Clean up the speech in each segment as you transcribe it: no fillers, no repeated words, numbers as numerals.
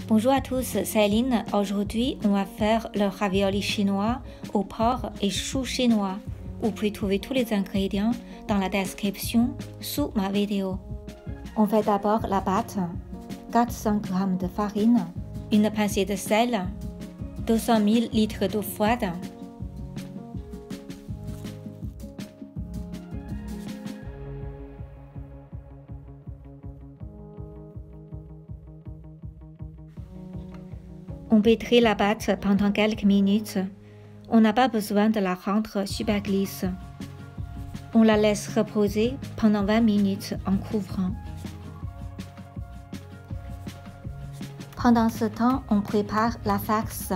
Bonjour à tous, c'est Aline. Aujourd'hui, on va faire le ravioli chinois au porc et choux chinois. Vous pouvez trouver tous les ingrédients dans la description sous ma vidéo. On fait d'abord la pâte, 400 g de farine, une pincée de sel, 200 ml d'eau froide, on pétrit la pâte pendant quelques minutes. On n'a pas besoin de la rendre super glisse. On la laisse reposer pendant 20 minutes en couvrant. Pendant ce temps, on prépare la farce.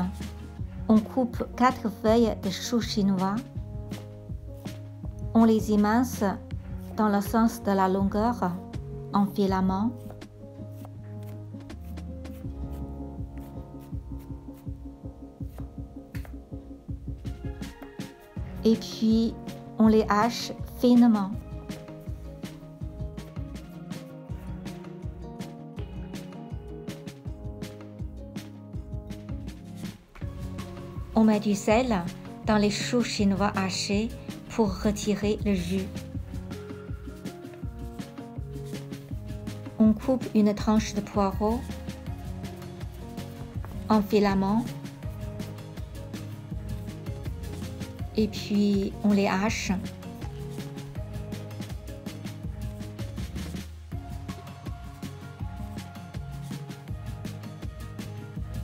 On coupe 4 feuilles de choux chinois. On les émince dans le sens de la longueur en filaments. Et puis, on les hache finement. On met du sel dans les choux chinois hachés pour retirer le jus. On coupe une tranche de poireau en filaments. Et puis, on les hache.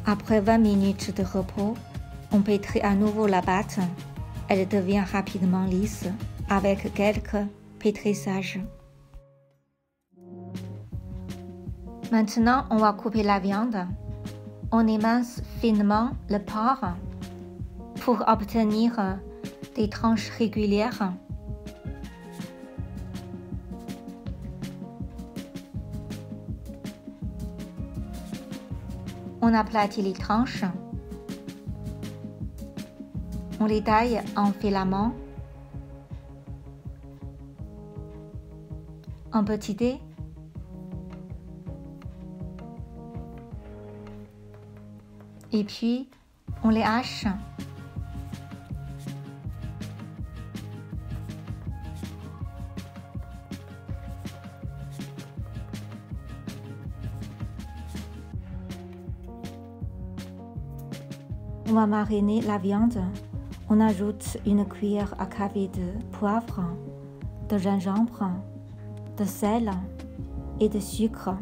Après 20 minutes de repos, on pétrit à nouveau la pâte. Elle devient rapidement lisse avec quelques pétrissages. Maintenant, on va couper la viande. On émince finement le porc pour obtenir des tranches régulières. On aplatit les tranches. On les taille en filaments, en petits dés. Et puis, on les hache. On va mariner la viande. On ajoute une cuillère à café de poivre, de gingembre, de sel et de sucre.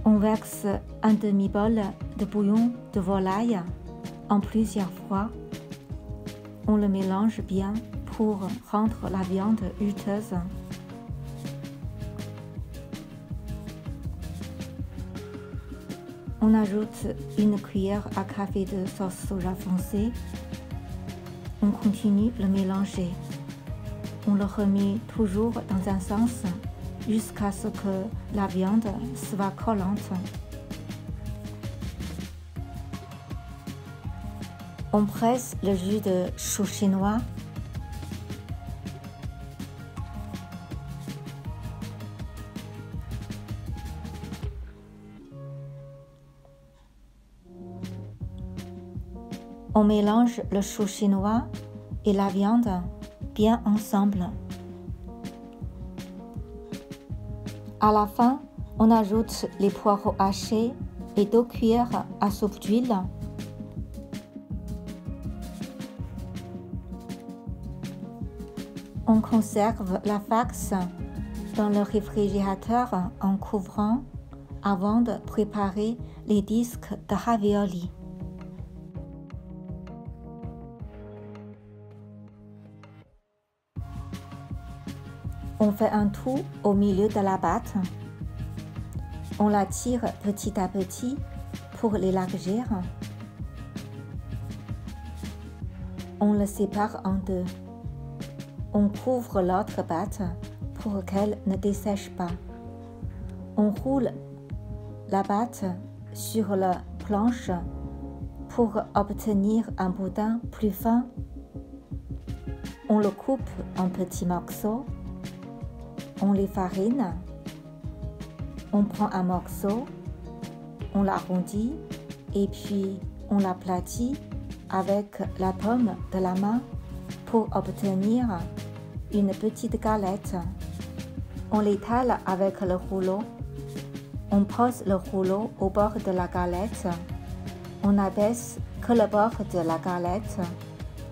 On verse un demi-bol de bouillon de volaille en plusieurs fois. On le mélange bien pour rendre la viande juteuse. On ajoute une cuillère à café de sauce soja foncée. On continue de le mélanger. On le remet toujours dans un sens jusqu'à ce que la viande soit collante. On presse le jus de choux chinois. On mélange le chou chinois et la viande bien ensemble. À la fin, on ajoute les poireaux hachés et 2 cuillères à soupe d'huile. On conserve la farce dans le réfrigérateur en couvrant avant de préparer les disques de ravioli. On fait un trou au milieu de la pâte. On la tire petit à petit pour l'élargir. On le sépare en deux. On couvre l'autre pâte pour qu'elle ne dessèche pas. On roule la pâte sur la planche pour obtenir un boudin plus fin. On le coupe en petits morceaux On les farine. On prend un morceau, on l'arrondit et puis on l'aplatit avec la paume de la main pour obtenir une petite galette. On l'étale avec le rouleau. On pose le rouleau au bord de la galette. On n'abaisse que le bord de la galette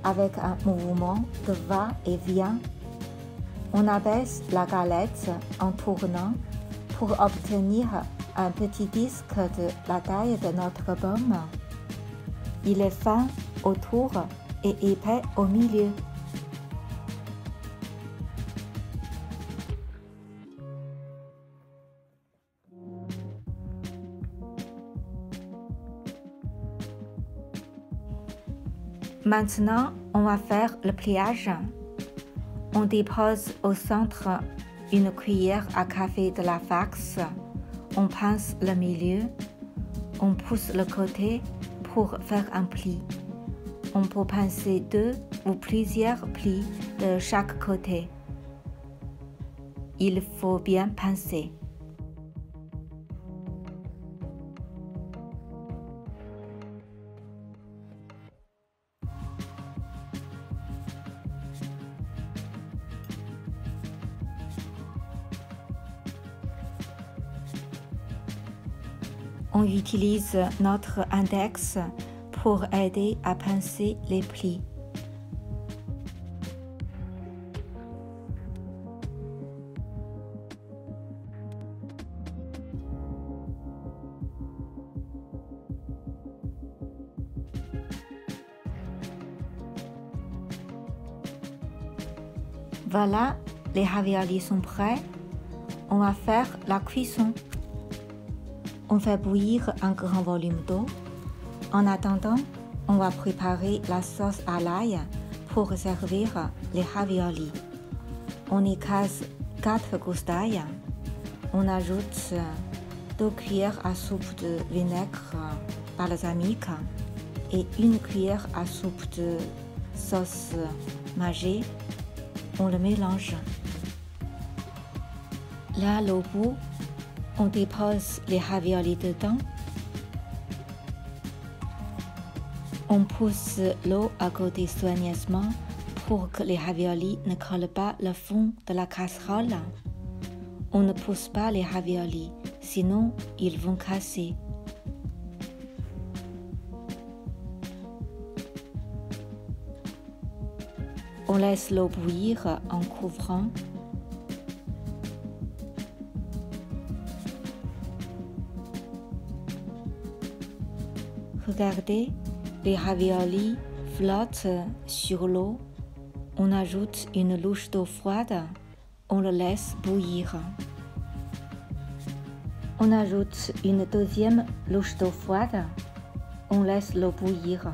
avec un mouvement de va-et-vient. On abaisse la galette en tournant pour obtenir un petit disque de la taille de notre pomme. Il est fin autour et épais au milieu. Maintenant, on va faire le pliage. On dépose au centre une cuillère à café de la farce. On pince le milieu. On pousse le côté pour faire un pli. On peut pincer 2 ou plusieurs plis de chaque côté. Il faut bien pincer. On utilise notre index pour aider à pincer les plis. Voilà, les raviolis sont prêts. On va faire la cuisson. On fait bouillir un grand volume d'eau. En attendant, on va préparer la sauce à l'ail pour servir les raviolis. On écrase 4 gousses d'ail. On ajoute 2 cuillères à soupe de vinaigre balsamique et 1 cuillère à soupe de sauce maggi. On le mélange. Là, au bout, on dépose les raviolis dedans. On pousse l'eau à côté soigneusement pour que les raviolis ne collent pas le fond de la casserole. On ne pousse pas les raviolis, sinon ils vont casser. On laisse l'eau bouillir en couvrant. Regardez, les raviolis flottent sur l'eau. On ajoute une louche d'eau froide. On le laisse bouillir. On ajoute une deuxième louche d'eau froide. On laisse l'eau bouillir.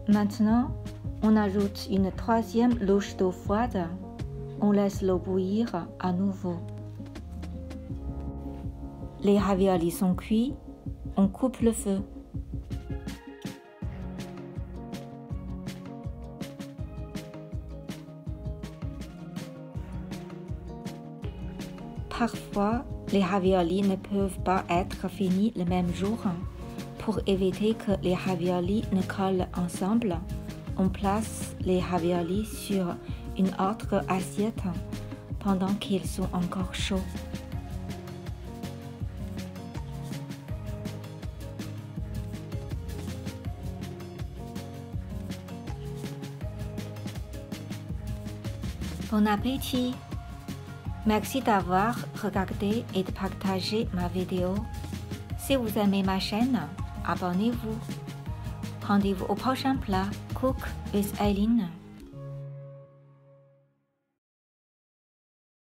Maintenant, on ajoute une troisième louche d'eau froide. On laisse l'eau bouillir à nouveau. Les raviolis sont cuits. On coupe le feu. Parfois, les raviolis ne peuvent pas être finis le même jour. Pour éviter que les raviolis ne collent ensemble, on place les raviolis sur une autre assiette pendant qu'ils sont encore chauds. Bon appétit! Merci d'avoir regardé et de partager ma vidéo. Si vous aimez ma chaîne, abonnez-vous. Rendez-vous au prochain plat Cook with Aileen.